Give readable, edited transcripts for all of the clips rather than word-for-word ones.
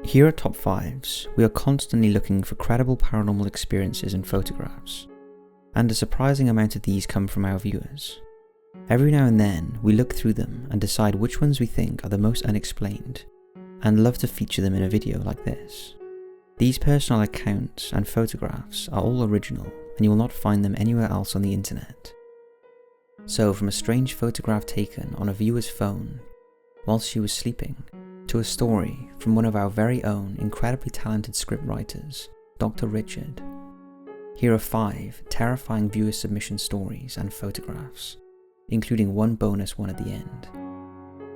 Here at Top 5s, we are constantly looking for credible paranormal experiences and photographs, and a surprising amount of these come from our viewers. Every now and then, we look through them and decide which ones we think are the most unexplained, and love to feature them in a video like this. These personal accounts and photographs are all original, and you will not find them anywhere else on the internet. So from a strange photograph taken on a viewer's phone whilst she was sleeping, to a story from one of our very own incredibly talented scriptwriters, Dr. Richard. Here are 5 terrifying viewer submission stories and photographs, including one bonus one at the end.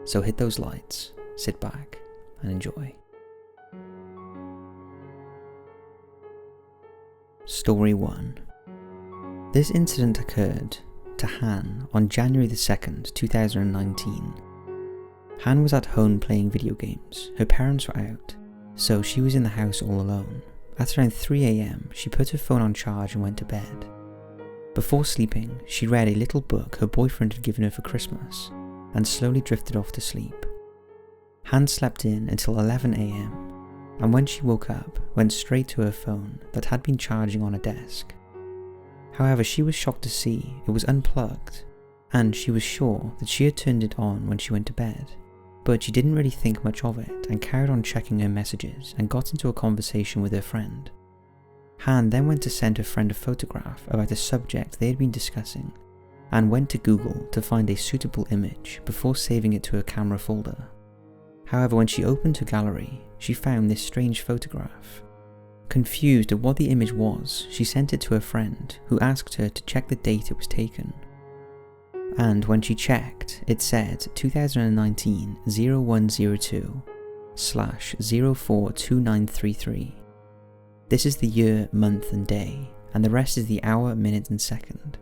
So hit those lights, sit back, and enjoy. Story 1. This incident occurred to Han on January the 2nd, 2019. Han was at home playing video games. Her parents were out, so she was in the house all alone. At around 3 AM, she put her phone on charge and went to bed. Before sleeping, she read a little book her boyfriend had given her for Christmas, and slowly drifted off to sleep. Han slept in until 11 AM, and when she woke up, went straight to her phone that had been charging on a desk. However, she was shocked to see it was unplugged, and she was sure that she had turned it on when she went to bed. But she didn't really think much of it and carried on checking her messages and got into a conversation with her friend. Han then went to send her friend a photograph about a subject they had been discussing, and went to Google to find a suitable image before saving it to her camera folder. However, when she opened her gallery, she found this strange photograph. Confused at what the image was, she sent it to her friend, who asked her to check the date it was taken. And when she checked, it said 2019-0102/042933. This is the year, month and day, and the rest is the hour, minute and second,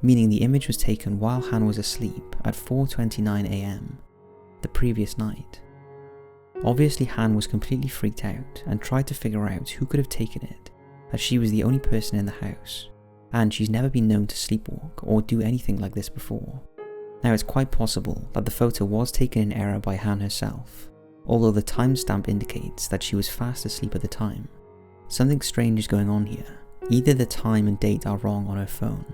meaning the image was taken while Han was asleep at 4:29 AM, the previous night. Obviously Han was completely freaked out and tried to figure out who could have taken it, as she was the only person in the house, and she's never been known to sleepwalk or do anything like this before. Now it's quite possible that the photo was taken in error by Han herself, although the timestamp indicates that she was fast asleep at the time. Something strange is going on here. Either the time and date are wrong on her phone,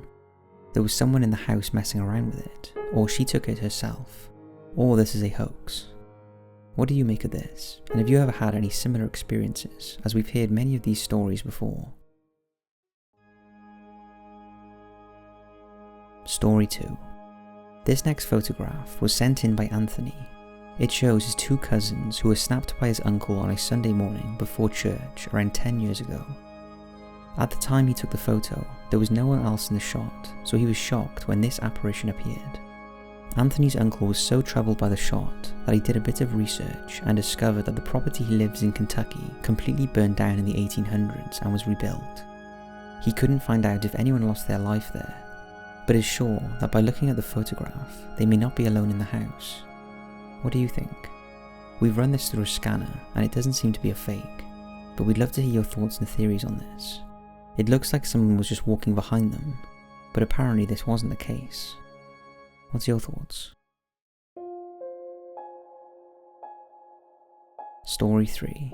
there was someone in the house messing around with it, or she took it herself, or this is a hoax. What do you make of this, and have you ever had any similar experiences, as we've heard many of these stories before? Story 2. This next photograph was sent in by Anthony. It shows his 2 cousins who were snapped by his uncle on a Sunday morning before church around 10 years ago. At the time he took the photo, there was no one else in the shot, so he was shocked when this apparition appeared. Anthony's uncle was so troubled by the shot that he did a bit of research and discovered that the property he lives in Kentucky completely burned down in the 1800s and was rebuilt. He couldn't find out if anyone lost their life there, but is sure that by looking at the photograph, they may not be alone in the house. What do you think? We've run this through a scanner and it doesn't seem to be a fake, but we'd love to hear your thoughts and theories on this. It looks like someone was just walking behind them, but apparently this wasn't the case. What's your thoughts? Story 3.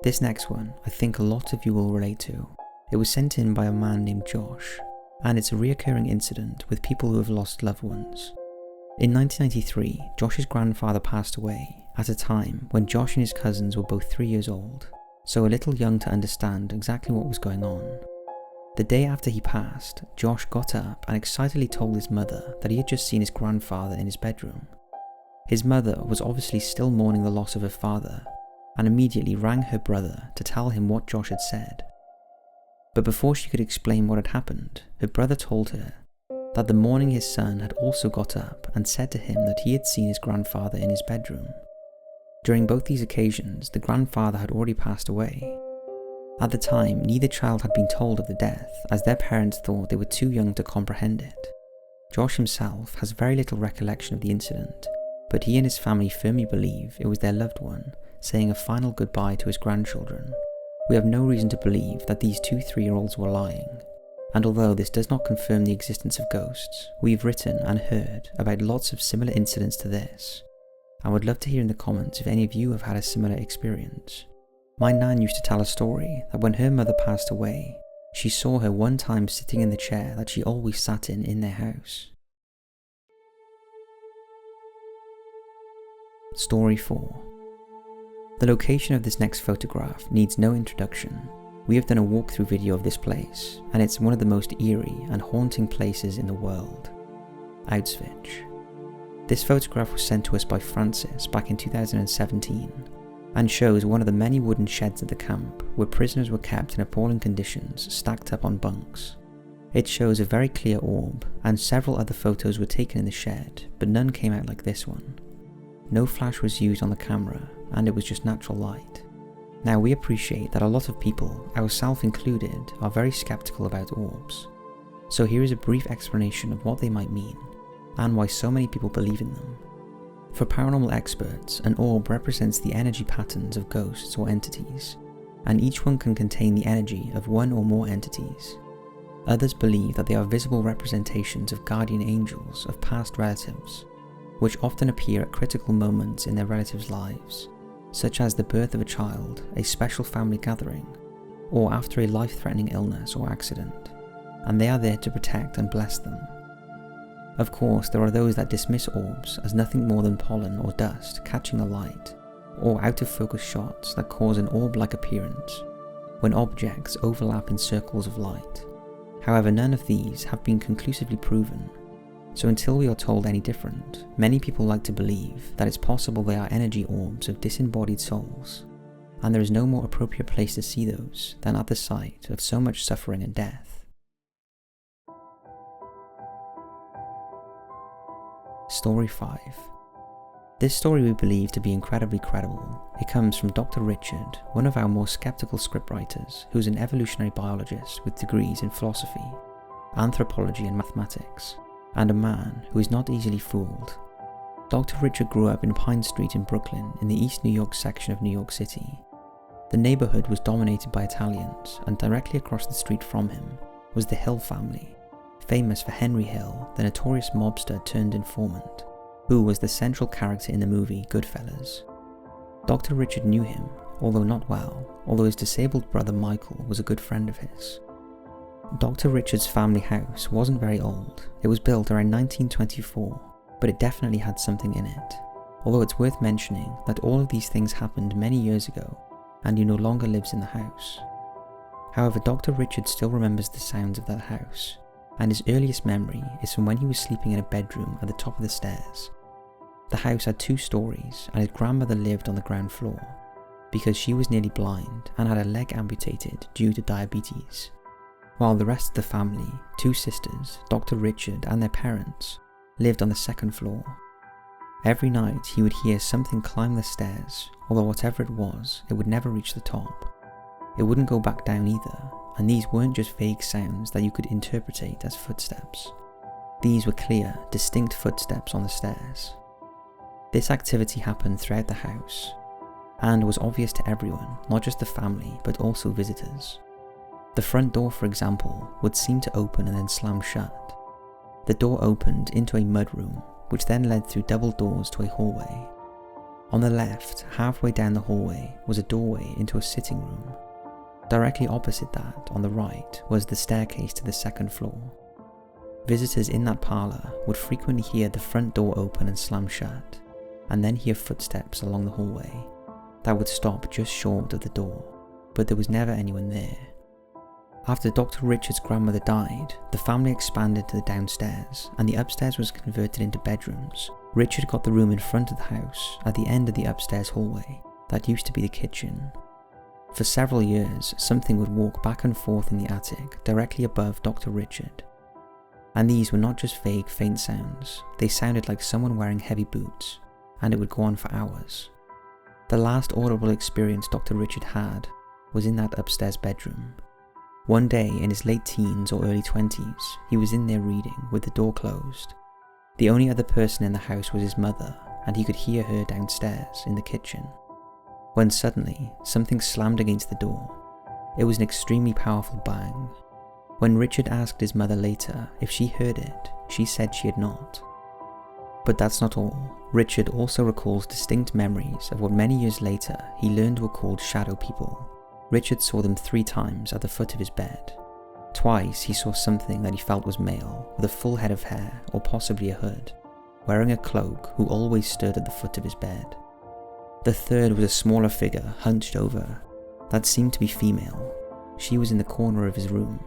This next one, I think a lot of you will relate to. It was sent in by a man named Josh, and it's a reoccurring incident with people who have lost loved ones. In 1993, Josh's grandfather passed away at a time when Josh and his cousins were both 3 years old, so a little young to understand exactly what was going on. The day after he passed, Josh got up and excitedly told his mother that he had just seen his grandfather in his bedroom. His mother was obviously still mourning the loss of her father, and immediately rang her brother to tell him what Josh had said. But before she could explain what had happened, her brother told her that the morning his son had also got up and said to him that he had seen his grandfather in his bedroom. During both these occasions, the grandfather had already passed away. At the time, neither child had been told of the death, as their parents thought they were too young to comprehend it. Josh himself has very little recollection of the incident, but he and his family firmly believe it was their loved one saying a final goodbye to his grandchildren. We have no reason to believe that these 2 3-year-olds were lying, and although this does not confirm the existence of ghosts, we've written and heard about lots of similar incidents to this, and would love to hear in the comments if any of you have had a similar experience. My nan used to tell a story that when her mother passed away, she saw her one time sitting in the chair that she always sat in their house. Story 4. The location of this next photograph needs no introduction. We have done a walkthrough video of this place, and it's one of the most eerie and haunting places in the world. Auschwitz. This photograph was sent to us by Francis back in 2017, and shows one of the many wooden sheds at the camp where prisoners were kept in appalling conditions stacked up on bunks. It shows a very clear orb, and several other photos were taken in the shed, but none came out like this one. No flash was used on the camera, and it was just natural light. Now, we appreciate that a lot of people, ourselves included, are very skeptical about orbs. So here is a brief explanation of what they might mean, and why so many people believe in them. For paranormal experts, an orb represents the energy patterns of ghosts or entities, and each one can contain the energy of one or more entities. Others believe that they are visible representations of guardian angels of past relatives, which often appear at critical moments in their relatives' lives, such as the birth of a child, a special family gathering, or after a life-threatening illness or accident, and they are there to protect and bless them. Of course, there are those that dismiss orbs as nothing more than pollen or dust catching the light, or out-of-focus shots that cause an orb-like appearance when objects overlap in circles of light. However, none of these have been conclusively proven, so until we are told any different, many people like to believe that it's possible they are energy orbs of disembodied souls, and there is no more appropriate place to see those than at the site of so much suffering and death. Story 5. This story we believe to be incredibly credible. It comes from Dr. Richard, one of our more skeptical scriptwriters, who's an evolutionary biologist with degrees in philosophy, anthropology and mathematics, and a man who is not easily fooled. Dr. Richard grew up in Pine Street in Brooklyn in the East New York section of New York City. The neighborhood was dominated by Italians, and directly across the street from him was the Hill family, famous for Henry Hill, the notorious mobster turned informant, who was the central character in the movie Goodfellas. Dr. Richard knew him, although not well, although his disabled brother Michael was a good friend of his. Dr. Richard's family house wasn't very old. It was built around 1924, but it definitely had something in it. Although it's worth mentioning that all of these things happened many years ago, and he no longer lives in the house. However, Dr. Richard still remembers the sounds of that house, and his earliest memory is from when he was sleeping in a bedroom at the top of the stairs. The house had 2 stories, and his grandmother lived on the ground floor, because she was nearly blind and had a leg amputated due to diabetes. While the rest of the family, 2 sisters, Dr. Richard and their parents, lived on the 2nd floor. Every night he would hear something climb the stairs, although whatever it was, it would never reach the top. It wouldn't go back down either, and these weren't just vague sounds that you could interpret as footsteps. These were clear, distinct footsteps on the stairs. This activity happened throughout the house, and was obvious to everyone, not just the family, but also visitors. The front door, for example, would seem to open and then slam shut. The door opened into a mudroom, which then led through double doors to a hallway. On the left, halfway down the hallway, was a doorway into a sitting room. Directly opposite that, on the right, was the staircase to the 2nd floor. Visitors in that parlour would frequently hear the front door open and slam shut, and then hear footsteps along the hallway that would stop just short of the door, but there was never anyone there. After Dr. Richard's grandmother died, the family expanded to the downstairs, and the upstairs was converted into bedrooms. Richard got the room in front of the house, at the end of the upstairs hallway, that used to be the kitchen. For several years, something would walk back and forth in the attic, directly above Dr. Richard. And these were not just vague, faint sounds, they sounded like someone wearing heavy boots, and it would go on for hours. The last audible experience Dr. Richard had was in that upstairs bedroom. One day in his late teens or early 20s, he was in there reading with the door closed. The only other person in the house was his mother, and he could hear her downstairs in the kitchen. When suddenly, something slammed against the door. It was an extremely powerful bang. When Richard asked his mother later if she heard it, she said she had not. But that's not all. Richard also recalls distinct memories of what many years later he learned were called shadow people. Richard saw them 3 times at the foot of his bed. Twice he saw something that he felt was male, with a full head of hair or possibly a hood, wearing a cloak, who always stood at the foot of his bed. The third was a smaller figure hunched over that seemed to be female. She was in the corner of his room.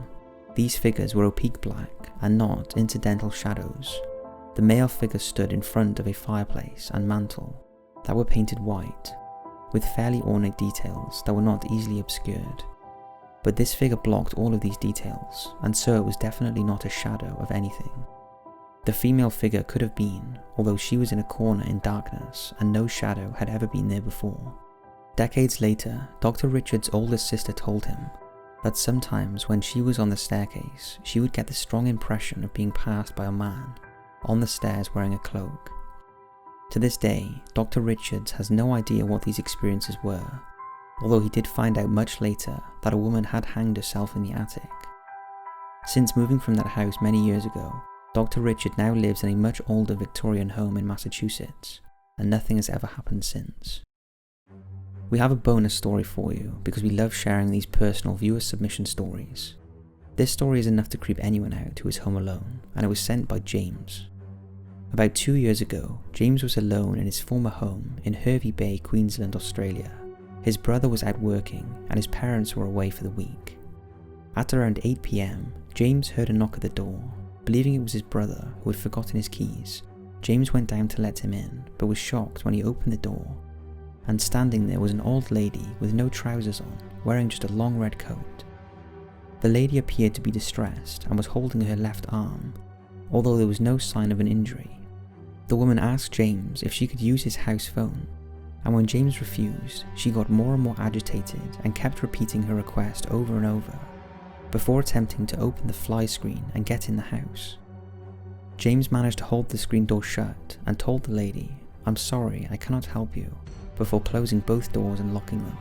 These figures were opaque black and not incidental shadows. The male figure stood in front of a fireplace and mantel that were painted white, with fairly ornate details that were not easily obscured. But this figure blocked all of these details, and so it was definitely not a shadow of anything. The female figure could have been, although she was in a corner in darkness and no shadow had ever been there before. Decades later, Dr. Richard's oldest sister told him that sometimes when she was on the staircase, she would get the strong impression of being passed by a man on the stairs wearing a cloak. To this day, Dr. Richards has no idea what these experiences were, although he did find out much later that a woman had hanged herself in the attic. Since moving from that house many years ago, Dr. Richard now lives in a much older Victorian home in Massachusetts, and nothing has ever happened since. We have a bonus story for you because we love sharing these personal viewer submission stories. This story is enough to creep anyone out who is home alone, and it was sent by James. About 2 years ago, James was alone in his former home in Hervey Bay, Queensland, Australia. His brother was out working and his parents were away for the week. At around 8 PM, James heard a knock at the door. Believing it was his brother who had forgotten his keys, James went down to let him in, but was shocked when he opened the door. And standing there was an old lady with no trousers on, wearing just a long red coat. The lady appeared to be distressed and was holding her left arm, although there was no sign of an injury. The woman asked James if she could use his house phone, and when James refused, she got more and more agitated and kept repeating her request over and over, before attempting to open the fly screen and get in the house. James managed to hold the screen door shut and told the lady, "I'm sorry, I cannot help you," before closing both doors and locking them.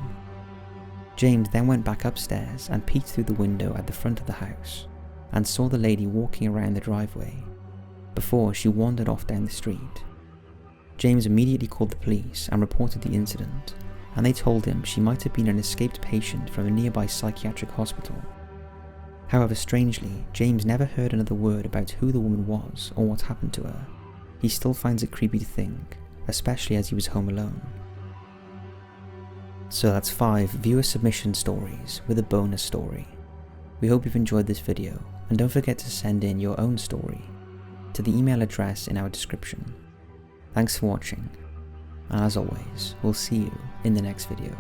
James then went back upstairs and peeked through the window at the front of the house, and saw the lady walking around the driveway, before she wandered off down the street. James immediately called the police and reported the incident, and they told him she might have been an escaped patient from a nearby psychiatric hospital. However, strangely, James never heard another word about who the woman was or what happened to her. He still finds it creepy to think, especially as he was home alone. So that's 5 viewer submission stories with a bonus story. We hope you've enjoyed this video, and don't forget to send in your own story to the email address in our description. Thanks for watching, and as always, we'll see you in the next video.